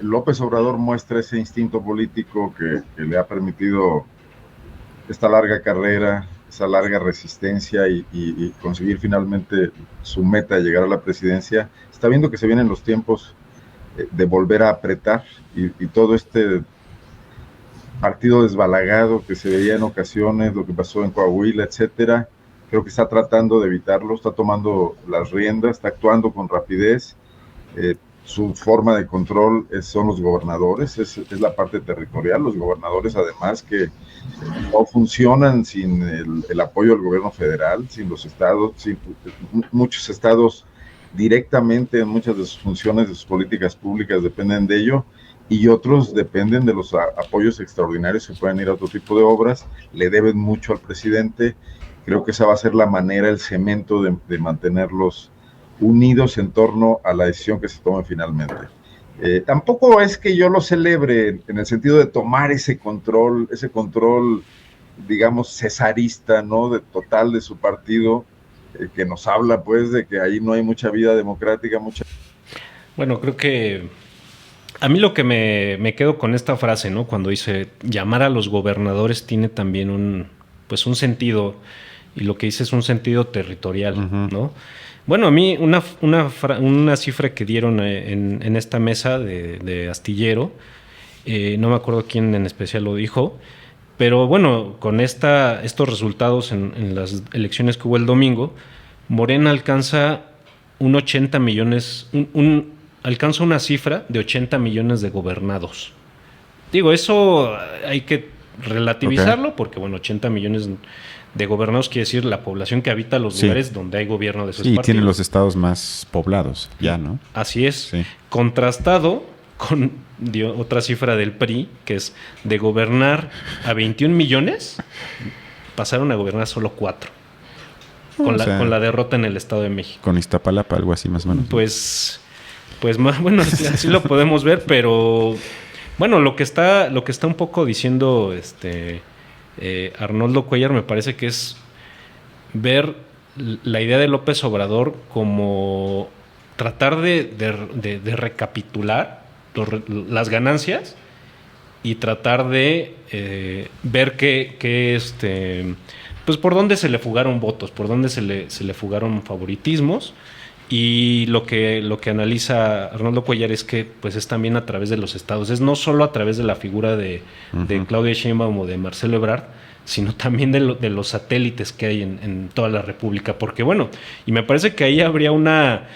López Obrador muestra ese instinto político que le ha permitido esta larga carrera, esa larga resistencia y conseguir finalmente su meta de llegar a la presidencia, está viendo que se vienen los tiempos de volver a apretar y todo este partido desbalagado que se veía en ocasiones, lo que pasó en Coahuila, etcétera, creo que está tratando de evitarlo, está tomando las riendas, está actuando con rapidez. Su forma de control son los gobernadores, es la parte territorial, los gobernadores además que no funcionan sin el apoyo del gobierno federal, sin los estados, muchos estados directamente en muchas de sus funciones, de sus políticas públicas dependen de ello, y otros dependen de los apoyos extraordinarios que pueden ir a otro tipo de obras, le deben mucho al presidente. Creo que esa va a ser la manera, el cemento de mantenerlos unidos en torno a la decisión que se tome finalmente. Tampoco es que yo lo celebre en el sentido de tomar ese control, digamos, cesarista, ¿no? Total de su partido, que nos habla, pues, de que ahí no hay mucha vida democrática, Bueno, creo que a mí lo que me quedo con esta frase, ¿no? Cuando dice llamar a los gobernadores tiene también un sentido, y lo que dice es un sentido territorial, uh-huh. ¿no? Bueno, a mí una cifra que dieron en esta mesa de Astillero, no me acuerdo quién en especial lo dijo, pero bueno, con estos resultados en las elecciones que hubo el domingo, Morena alcanza un 80 millones, alcanza una cifra de 80 millones de gobernados. Digo, eso hay que relativizarlo, porque bueno, 80 millones de gobernados quiere decir la población que habita los lugares donde hay gobierno de esos partidos. Sí, tienen los estados más poblados, ya, ¿no? Así es. Sí. Contrastado con otra cifra del PRI, que es de gobernar a 21 millones, pasaron a gobernar solo 4. Con la derrota en el Estado de México. Con Iztapalapa, algo así más o menos. Pues bueno, así lo podemos ver, pero bueno, lo que está un poco diciendo Arnoldo Cuéllar me parece que es ver la idea de López Obrador como tratar de recapitular las ganancias y tratar de ver pues por dónde se le fugaron votos, por dónde se le fugaron favoritismos. Y lo que analiza Arnoldo Cuéllar es que pues es también a través de los estados, es no solo a través de la figura de Claudia Sheinbaum o de Marcelo Ebrard, sino también de los satélites que hay en toda la República, porque bueno, y me parece que ahí habría una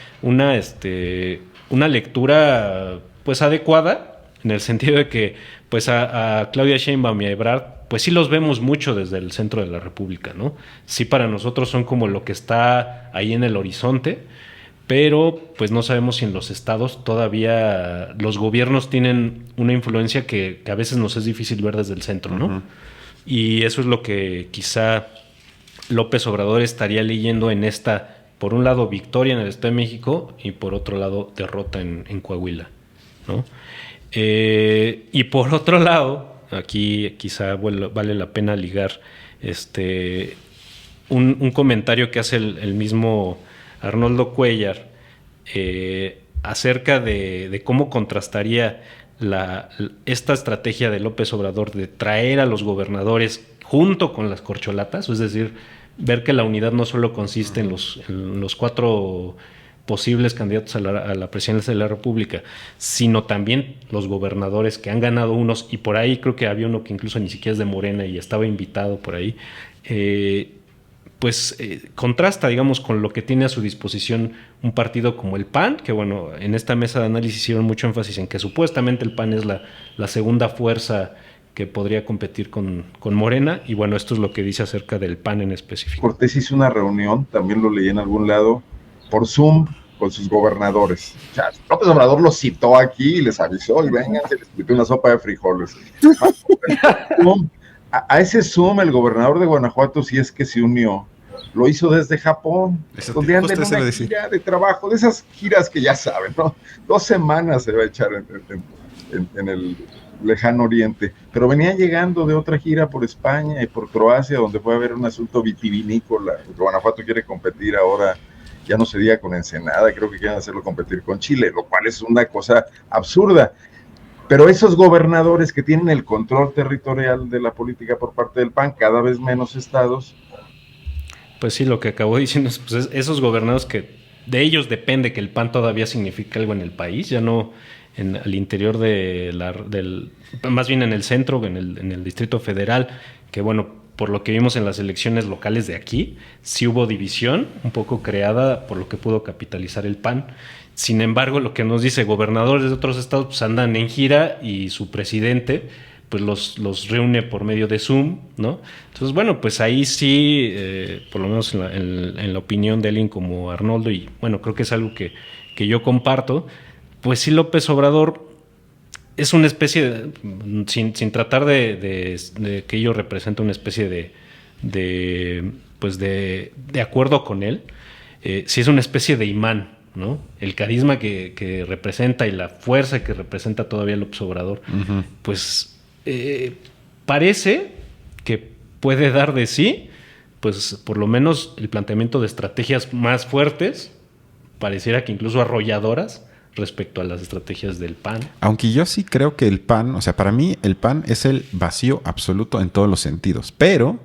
lectura pues adecuada, en el sentido de que pues a Claudia Sheinbaum y a Ebrard pues sí los vemos mucho desde el centro de la República, ¿no? Sí, para nosotros son como lo que está ahí en el horizonte, pero pues no sabemos si en los estados todavía los gobiernos tienen una influencia que a veces nos es difícil ver desde el centro, ¿no? Y eso es lo que quizá López Obrador estaría leyendo en esta, por un lado, victoria en el Estado de México y por otro lado, derrota en Coahuila, ¿no? Y por otro lado, aquí quizá vale la pena ligar un comentario que hace el mismo Arnoldo Cuéllar acerca de cómo contrastaría esta estrategia de López Obrador de traer a los gobernadores junto con las corcholatas, es decir, ver que la unidad no solo consiste en los 4 posibles candidatos a la presidencia de la República, sino también los gobernadores que han ganado unos, y por ahí creo que había uno que incluso ni siquiera es de Morena y estaba invitado por ahí, contrasta, digamos, con lo que tiene a su disposición un partido como el PAN, que bueno, en esta mesa de análisis hicieron mucho énfasis en que supuestamente el PAN es la segunda fuerza que podría competir con Morena, y bueno, esto es lo que dice acerca del PAN en específico. Cortés hizo una reunión, también lo leí en algún lado, por Zoom, con sus gobernadores. O sea, López Obrador los citó aquí y les avisó, y vengan, se les metió una sopa de frijoles. A ese Zoom, el gobernador de Guanajuato, si es que se unió, lo hizo desde Japón, donde anda en una gira de trabajo, de esas giras que ya saben, ¿no? 2 semanas se va a echar en el lejano oriente, pero venía llegando de otra gira por España y por Croacia, donde puede haber un asunto vitivinícola. Guanajuato quiere competir ahora, ya no se diga con Ensenada, creo que quieren hacerlo competir con Chile, lo cual es una cosa absurda. Pero esos gobernadores que tienen el control territorial de la política por parte del PAN, cada vez menos estados. Pues sí, lo que acabó diciendo es pues, esos gobernadores que de ellos depende que el PAN todavía significa algo en el país, ya no al interior más bien en el centro, en el Distrito Federal, que bueno, por lo que vimos en las elecciones locales de aquí, sí hubo división, un poco creada por lo que pudo capitalizar el PAN. Sin embargo, lo que nos dice, gobernadores de otros estados pues andan en gira y su presidente pues los reúne por medio de Zoom, ¿no? Entonces, bueno, pues ahí sí, por lo menos en la opinión de alguien como Arnoldo, y bueno, creo que es algo que yo comparto, pues sí López Obrador es una especie sin tratar de que ello represente una especie de acuerdo con él, sí es una especie de imán, ¿no? El carisma que representa y la fuerza que representa todavía López Obrador, pues parece que puede dar de sí, pues por lo menos el planteamiento de estrategias más fuertes, pareciera que incluso arrolladoras, respecto a las estrategias del PAN. Aunque yo sí creo que el PAN, o sea, para mí el PAN es el vacío absoluto en todos los sentidos, pero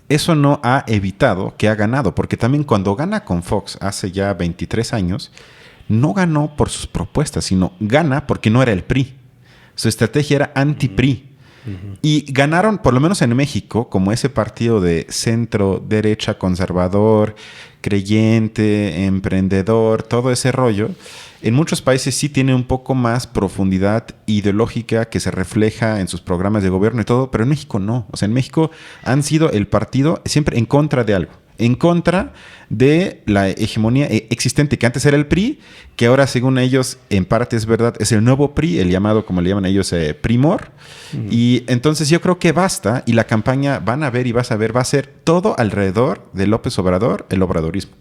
eso no ha evitado que ha ganado, porque también cuando gana con Fox hace ya 23 años, no ganó por sus propuestas, sino gana porque no era el PRI. Su estrategia era anti-PRI. Y ganaron, por lo menos en México, como ese partido de centro, derecha, conservador, creyente, emprendedor, todo ese rollo. En muchos países sí tiene un poco más profundidad ideológica que se refleja en sus programas de gobierno y todo, pero en México no. O sea, en México han sido el partido siempre en contra de algo. En contra de la hegemonía existente que antes era el PRI, que ahora según ellos en parte es verdad, es el nuevo PRI, el llamado, como le llaman ellos, Primor. Y entonces yo creo que basta, y la campaña van a ver y vas a ver, va a ser todo alrededor de López Obrador, el obradorismo.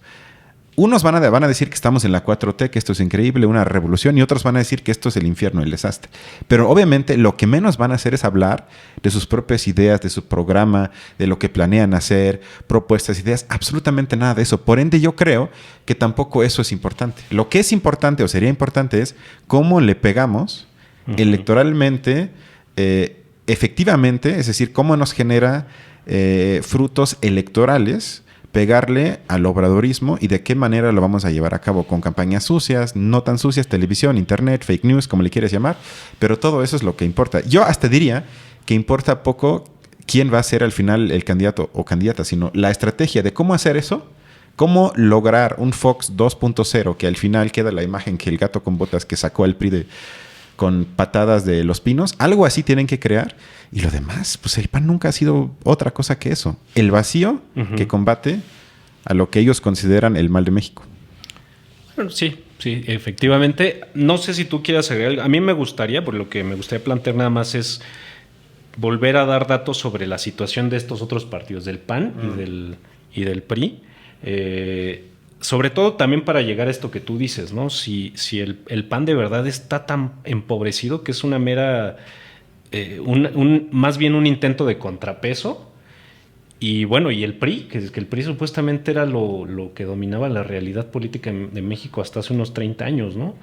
Unos van a decir que estamos en la 4T, que esto es increíble, una revolución, y otros van a decir que esto es el infierno, el desastre. Pero obviamente lo que menos van a hacer es hablar de sus propias ideas, de su programa, de lo que planean hacer, propuestas, ideas, absolutamente nada de eso. Por ende, yo creo que tampoco eso es importante. Lo que es importante o sería importante es cómo le pegamos electoralmente, efectivamente, es decir, cómo nos genera frutos electorales pegarle al obradorismo y de qué manera lo vamos a llevar a cabo, con campañas sucias, no tan sucias, televisión, internet, fake news, como le quieres llamar, pero todo eso es lo que importa. Yo hasta diría que importa poco quién va a ser al final el candidato o candidata, sino la estrategia de cómo hacer eso, cómo lograr un Fox 2.0, que al final queda la imagen que el gato con botas que sacó el PRI con patadas de Los Pinos, algo así tienen que crear. Y lo demás, pues el PAN nunca ha sido otra cosa que eso. El vacío que combate a lo que ellos consideran el mal de México. Bueno, sí, efectivamente. No sé si tú quieras agregar algo. A mí me gustaría, por lo que me gustaría plantear nada más es volver a dar datos sobre la situación de estos otros partidos, del PAN y del PRI. Sobre todo también para llegar a esto que tú dices, ¿no? Si el PAN de verdad está tan empobrecido que es una mera... más bien un intento de contrapeso, y bueno, y el PRI, que el PRI supuestamente era lo que dominaba la realidad política de México hasta hace unos 30 años, ¿no?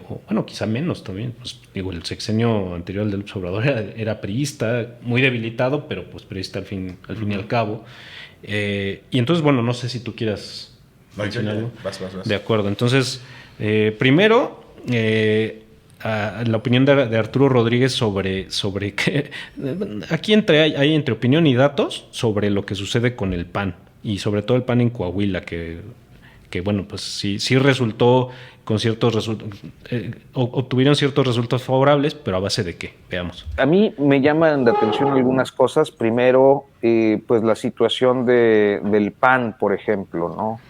O, bueno, quizá menos también, pues digo, el sexenio anterior del López Obrador era priista, muy debilitado, pero pues priista al fin y al cabo. Y entonces, bueno, no sé si tú quieras mencionar algo. Vas. De acuerdo, entonces, primero... a la opinión de Arturo Rodríguez sobre que aquí hay entre opinión y datos sobre lo que sucede con el PAN y sobre todo el PAN en Coahuila, que bueno, pues sí resultó con ciertos obtuvieron ciertos resultados favorables, pero ¿a base de qué? Veamos. A mí me llaman de atención algunas cosas. Primero, pues la situación del PAN, por ejemplo, ¿no?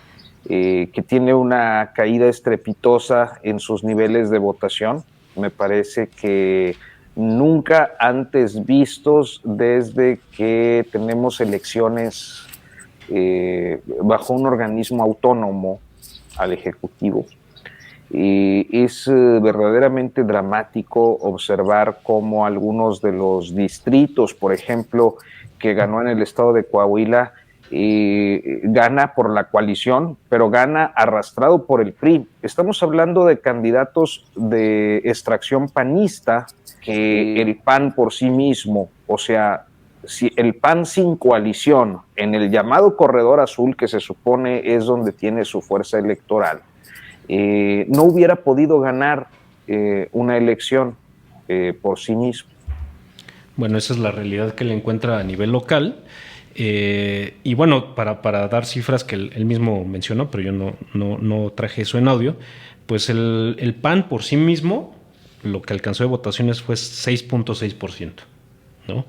Que tiene una caída estrepitosa en sus niveles de votación. Me parece que nunca antes vistos desde que tenemos elecciones bajo un organismo autónomo al Ejecutivo. Es verdaderamente dramático observar cómo algunos de los distritos, por ejemplo, que ganó en el estado de Coahuila, gana por la coalición, pero gana arrastrado por el PRI. Estamos hablando de candidatos de extracción panista, que el PAN por sí mismo, o sea, si el PAN sin coalición en el llamado corredor azul, que se supone es donde tiene su fuerza electoral, no hubiera podido ganar una elección por sí mismo. Bueno, esa es la realidad que le encuentra a nivel local. Y bueno, para dar cifras que él mismo mencionó, pero yo no traje eso en audio, pues el PAN por sí mismo, lo que alcanzó de votaciones fue 6.6%, ¿no?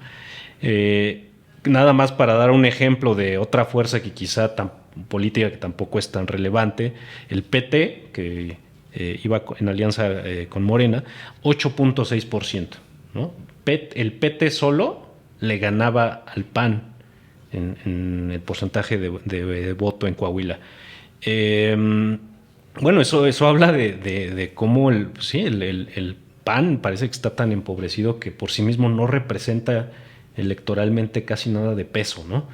Nada más para dar un ejemplo de otra fuerza que quizá política que tampoco es tan relevante, el PT, que iba en alianza con Morena, 8.6%, ¿no? El PT solo le ganaba al PAN en el porcentaje de voto en Coahuila. Bueno, eso habla de cómo el PAN parece que está tan empobrecido que por sí mismo no representa electoralmente casi nada de peso, ¿no?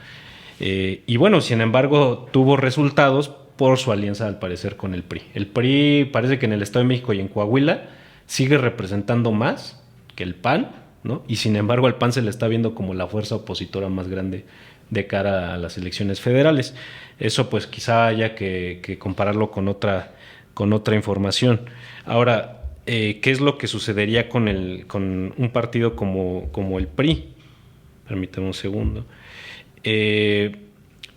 Y bueno, sin embargo, tuvo resultados por su alianza, al parecer, con el PRI. El PRI parece que en el Estado de México y en Coahuila sigue representando más que el PAN, ¿no? Y sin embargo, al PAN se le está viendo como la fuerza opositora más grande de cara a las elecciones federales. Eso pues quizá haya que compararlo con otra información. Ahora, qué es lo que sucedería con un partido como el PRI. Permítame un segundo.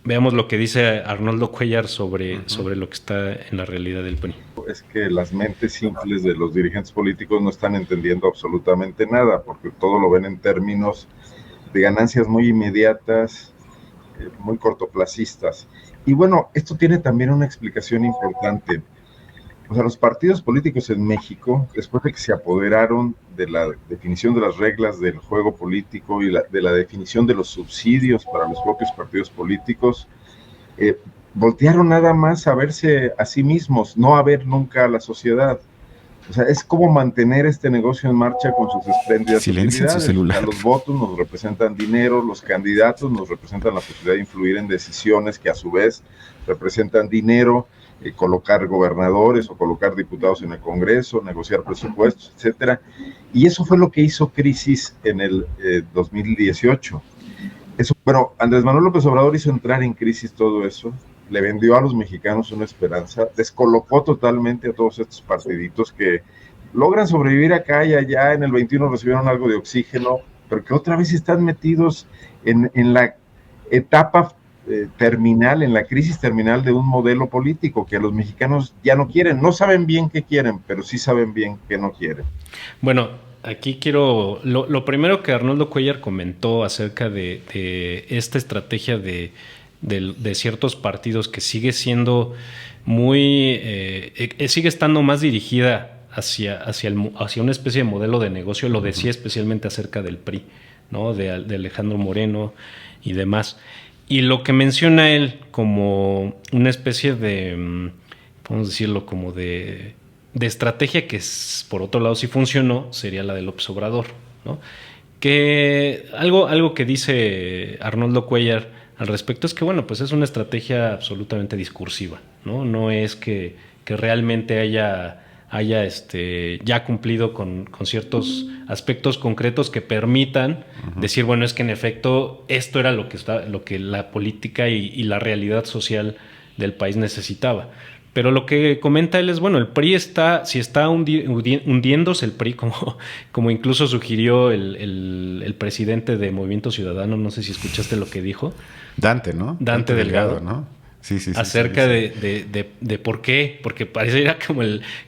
Veamos lo que dice Arnoldo Cuéllar sobre lo que está en la realidad del PRI. Es que las mentes simples de los dirigentes políticos no están entendiendo absolutamente nada, porque todo lo ven en términos de ganancias muy inmediatas, muy cortoplacistas. Y bueno, esto tiene también una explicación importante. O sea, los partidos políticos en México, después de que se apoderaron de la definición de las reglas del juego político y de la definición de los subsidios para los propios partidos políticos, voltearon nada más a verse a sí mismos, no a ver nunca a la sociedad. O sea, es como mantener este negocio en marcha con sus espléndidas utilidades. Su celular. O sea, los votos nos representan dinero, los candidatos nos representan la posibilidad de influir en decisiones que a su vez representan dinero, colocar gobernadores o colocar diputados en el Congreso, negociar presupuestos, etcétera. Y eso fue lo que hizo crisis en el 2018. Bueno, Andrés Manuel López Obrador hizo entrar en crisis todo eso, le vendió a los mexicanos una esperanza, descolocó totalmente a todos estos partiditos que logran sobrevivir acá y allá, en el 21 recibieron algo de oxígeno, pero que otra vez están metidos en la etapa terminal, en la crisis terminal de un modelo político que los mexicanos ya no quieren, no saben bien qué quieren, pero sí saben bien qué no quieren. Bueno, aquí quiero, lo primero que Arnoldo Cuéllar comentó acerca de esta estrategia de ciertos partidos que sigue siendo sigue estando más dirigida hacia una especie de modelo de negocio, lo decía especialmente acerca del PRI, ¿no? de Alejandro Moreno y demás. Y lo que menciona él como una especie de, podemos decirlo, como de estrategia que por otro lado sí funcionó, sería la de López Obrador, ¿no? Que algo que dice Arnoldo Cuéllar al respecto es que, bueno, pues es una estrategia absolutamente discursiva, ¿no? No es que realmente haya ya cumplido con ciertos aspectos concretos que permitan decir, bueno, es que en efecto esto era lo que la política y la realidad social del país necesitaba. Pero lo que comenta él es, bueno, el PRI está hundiéndose el PRI, como incluso sugirió el presidente de Movimiento Ciudadano, no sé si escuchaste lo que dijo. Dante, ¿no? Dante Delgado, ¿no? Sí, acerca de por qué, porque pareciera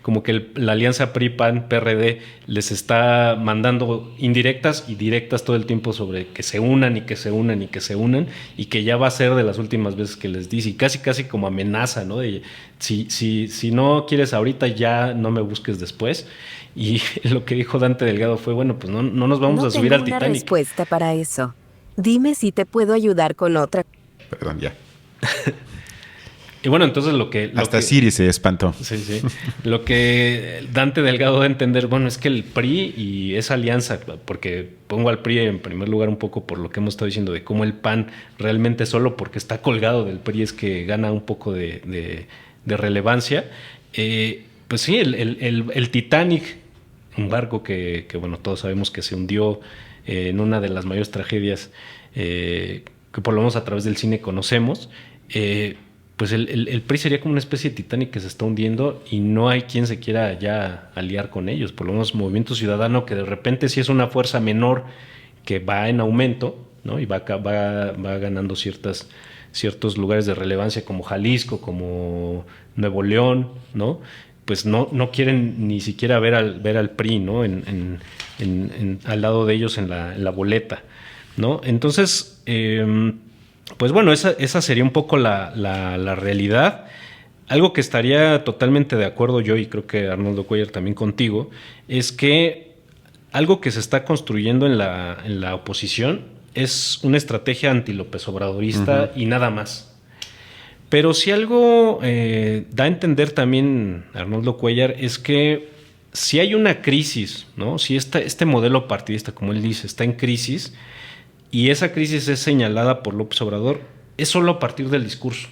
como que la alianza PRI-PAN-PRD les está mandando indirectas y directas todo el tiempo sobre que se unan y que se unan y que se unan, y que ya va a ser de las últimas veces que les dice, y casi como amenaza, ¿no? De si no quieres ahorita, ya no me busques después. Y lo que dijo Dante Delgado fue, bueno, pues no nos vamos a subir al Titanic. No tengo una respuesta para eso. Dime si te puedo ayudar con otra. Perdón, ya. Y bueno, entonces hasta Siri se espantó. Sí. Lo que Dante Delgado da a entender, bueno, es que el PRI y esa alianza, porque pongo al PRI en primer lugar un poco por lo que hemos estado diciendo de cómo el PAN realmente solo porque está colgado del PRI es que gana un poco de relevancia. Pues sí, el Titanic, un barco que bueno, todos sabemos que se hundió en una de las mayores tragedias que por lo menos a través del cine conocemos, pues el PRI sería como una especie de Titanic que se está hundiendo y no hay quien se quiera ya aliar con ellos. Por lo menos Movimiento Ciudadano, que de repente sí es una fuerza menor que va en aumento, ¿no? Y va ganando ciertos lugares de relevancia como Jalisco, como Nuevo León, ¿no? Pues no quieren ni siquiera ver al PRI, ¿no? Al lado de ellos en la boleta, ¿no? Entonces, pues bueno, esa sería un poco la realidad. Algo que estaría totalmente de acuerdo yo, y creo que Arnoldo Cuéllar también contigo, es que algo que se está construyendo en la oposición es una estrategia anti-López Obradorista y nada más. Pero si algo da a entender también Arnoldo Cuéllar es que si hay una crisis, ¿no? Si este modelo partidista, como él dice, está en crisis, y esa crisis es señalada por López Obrador, es solo a partir del discurso.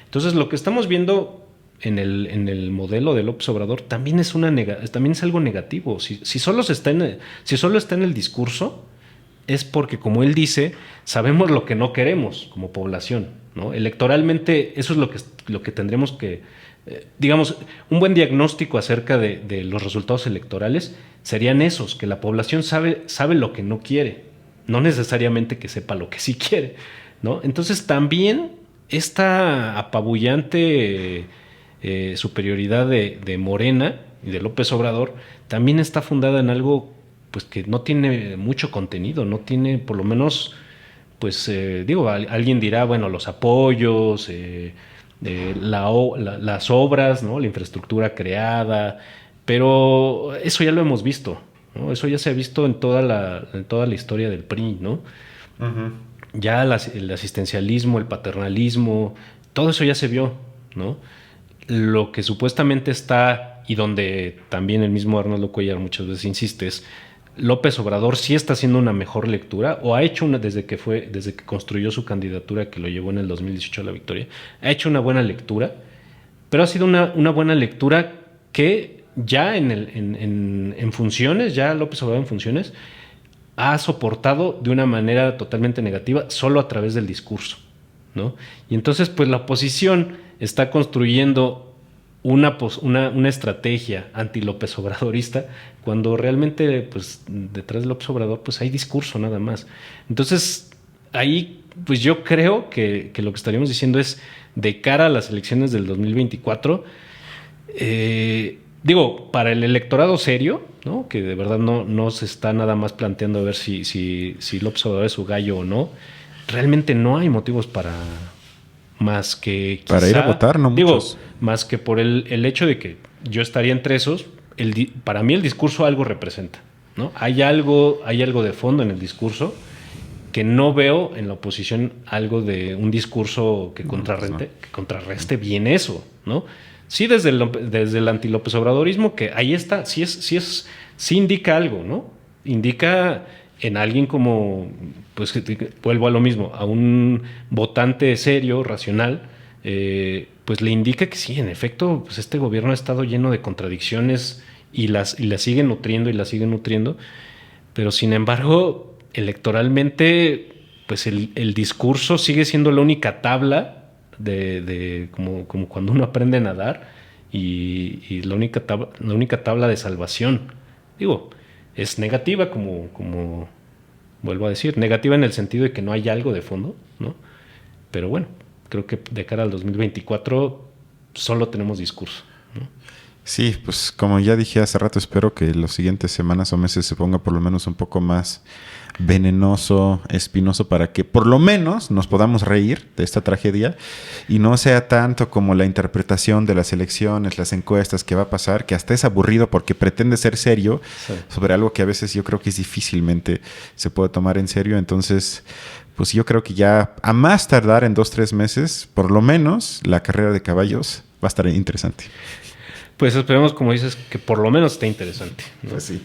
Entonces, lo que estamos viendo en el modelo de López Obrador también es algo negativo. Si solo está en el discurso, es porque, como él dice, sabemos lo que no queremos como población, ¿no? Electoralmente, eso es lo que tendremos que, digamos, un buen diagnóstico acerca de los resultados electorales serían esos, que la población sabe lo que no quiere, no necesariamente que sepa lo que sí quiere, ¿no? Entonces también esta apabullante superioridad de Morena y de López Obrador también está fundada en algo pues que no tiene mucho contenido, no tiene por lo menos, pues alguien dirá, bueno, los apoyos, las obras, ¿no? La infraestructura creada, pero eso ya lo hemos visto, ¿no? Eso ya se ha visto en toda la historia del PRI, ¿no? Uh-huh. Ya el asistencialismo, el paternalismo, todo eso ya se vio, ¿no? Lo que supuestamente está, y donde también el mismo Arnoldo Cuellar muchas veces insiste, es López Obrador sí está haciendo una mejor lectura, o ha hecho una desde que construyó su candidatura, que lo llevó en el 2018 a la victoria, ha hecho una buena lectura, pero ha sido una buena lectura que ya en funciones, ya López Obrador en funciones, ha soportado de una manera totalmente negativa solo a través del discurso, ¿no? Y entonces, pues la oposición está construyendo una estrategia anti-López Obradorista cuando realmente, pues, detrás de López Obrador, pues hay discurso nada más. Entonces, ahí, pues yo creo que lo que estaríamos diciendo es, de cara a las elecciones del 2024, para el electorado serio, ¿no? Que de verdad no se está nada más planteando a ver si López Obrador es su gallo o no, realmente no hay motivos para más que quizá, para ir a votar, no muchos. Más que por el hecho de que yo estaría entre esos, para mí el discurso algo representa, ¿no? Hay algo de fondo en el discurso que no veo en la oposición, algo de un discurso que contrarreste bien eso, ¿no? Sí, desde el anti-López Obradorismo, que ahí está, sí indica algo, ¿no? Indica en alguien como, pues vuelvo a lo mismo, a un votante serio, racional, pues le indica que sí, en efecto, pues este gobierno ha estado lleno de contradicciones y la sigue nutriendo, pero sin embargo, electoralmente, pues el discurso sigue siendo la única tabla como cuando uno aprende a nadar y la única tabla de salvación. Es negativa como vuelvo a decir, negativa en el sentido de que no hay algo de fondo, ¿no? Pero bueno, creo que de cara al 2024 solo tenemos discurso, ¿no? Sí, pues como ya dije hace rato, espero que las siguientes semanas o meses se ponga por lo menos un poco más venenoso, espinoso, para que por lo menos nos podamos reír de esta tragedia y no sea tanto como la interpretación de las elecciones, las encuestas que va a pasar, que hasta es aburrido porque pretende ser serio sobre algo que a veces yo creo que es difícilmente se puede tomar en serio. Entonces, pues yo creo que ya a más tardar en 2-3 meses, por lo menos la carrera de caballos va a estar interesante. Pues esperemos, como dices, que por lo menos esté interesante, ¿no? Pues sí.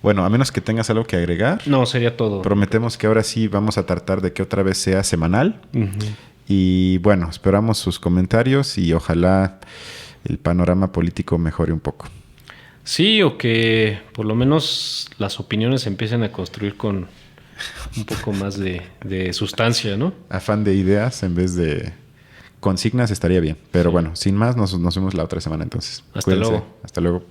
Bueno, a menos que tengas algo que agregar. No, sería todo. Prometemos que ahora sí vamos a tratar de que otra vez sea semanal. Uh-huh. Y bueno, esperamos sus comentarios y ojalá el panorama político mejore un poco. Sí, o que por lo menos las opiniones se empiecen a construir con un poco más de sustancia, ¿no? Afán de ideas en vez de consignas estaría bien. Pero bueno, sin más, nos vemos la otra semana entonces. Hasta luego. Hasta luego.